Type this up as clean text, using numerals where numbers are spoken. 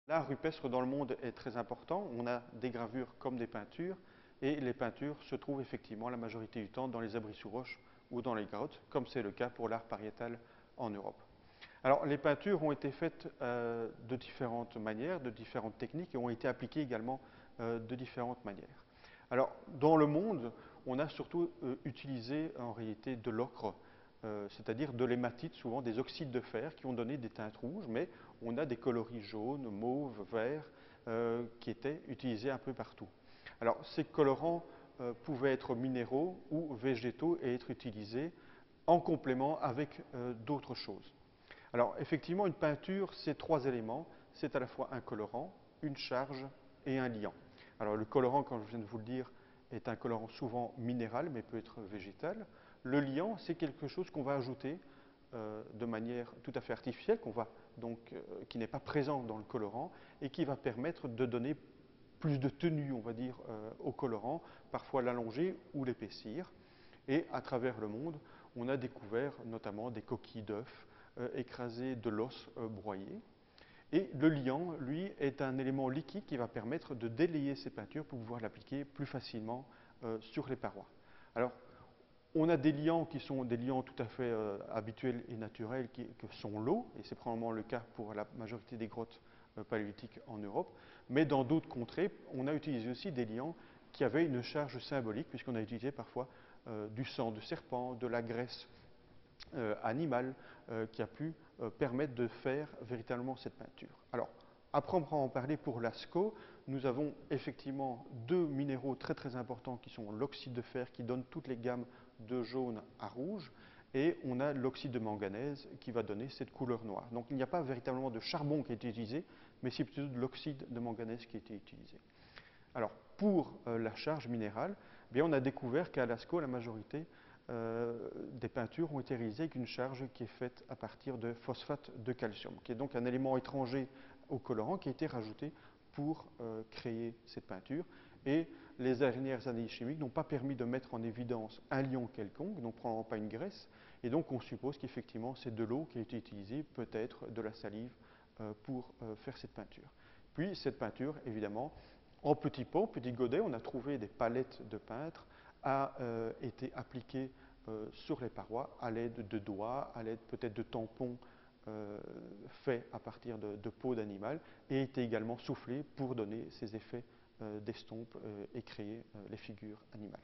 L'art rupestre dans le monde est très important. On a des gravures comme des peintures, et les peintures se trouvent effectivement la majorité du temps dans les abris sous roches ou dans les grottes, comme c'est le cas pour l'art pariétal en Europe. Alors, les peintures ont été faites de différentes manières, de différentes techniques, et ont été appliquées également de différentes manières. Alors, dans le monde, on a surtout utilisé en réalité de l'ocre, c'est-à-dire de l'hématite, souvent des oxydes de fer, qui ont donné des teintes rouges, mais on a des coloris jaunes, mauves, verts, qui étaient utilisés un peu partout. Alors, ces colorants pouvaient être minéraux ou végétaux et être utilisés en complément avec d'autres choses. Alors, effectivement, une peinture, c'est trois éléments. C'est à la fois un colorant, une charge et un liant. Alors, le colorant, comme je viens de vous le dire, est un colorant souvent minéral, mais peut être végétal. Le liant, c'est quelque chose qu'on va ajouter de manière tout à fait artificielle, qui n'est pas présent dans le colorant et qui va permettre de donner plus de tenue, on va dire, au colorant, parfois l'allonger ou l'épaissir. Et à travers le monde, on a découvert notamment des coquilles d'œufs écrasées de l'os broyé. Et le liant, lui, est un élément liquide qui va permettre de délayer ces peintures pour pouvoir l'appliquer plus facilement sur les parois. Alors, on a des liants qui sont des liants tout à fait habituels et naturels, que sont l'eau, et c'est probablement le cas pour la majorité des grottes paléolithiques en Europe, mais dans d'autres contrées, on a utilisé aussi des liants qui avaient une charge symbolique, puisqu'on a utilisé parfois du sang de serpent, de la graisse animale, qui a pu permettre de faire véritablement cette peinture. Alors, après, on va en parler pour Lascaux. Nous avons effectivement deux minéraux très très importants qui sont l'oxyde de fer qui donne toutes les gammes de jaune à rouge, et on a l'oxyde de manganèse qui va donner cette couleur noire. Donc il n'y a pas véritablement de charbon qui a été utilisé, mais c'est plutôt de l'oxyde de manganèse qui a été utilisé. Alors pour la charge minérale, eh bien, on a découvert qu'à Lascaux, la majorité des peintures ont été réalisées avec une charge qui est faite à partir de phosphate de calcium, qui est donc un élément étranger au colorant qui a été rajouté pour créer cette peinture. Et les dernières analyses chimiques n'ont pas permis de mettre en évidence un liant quelconque, donc probablement pas une graisse, et donc on suppose qu'effectivement c'est de l'eau qui a été utilisée, peut-être de la salive, pour faire cette peinture. Puis cette peinture, évidemment, en petits pots, petits godets, on a trouvé des palettes de peintre, a été appliquée sur les parois à l'aide de doigts, à l'aide peut-être de tampons faits à partir de peau d'animal, et été également soufflée pour donner ces effets d'estompe et créer les figures animales.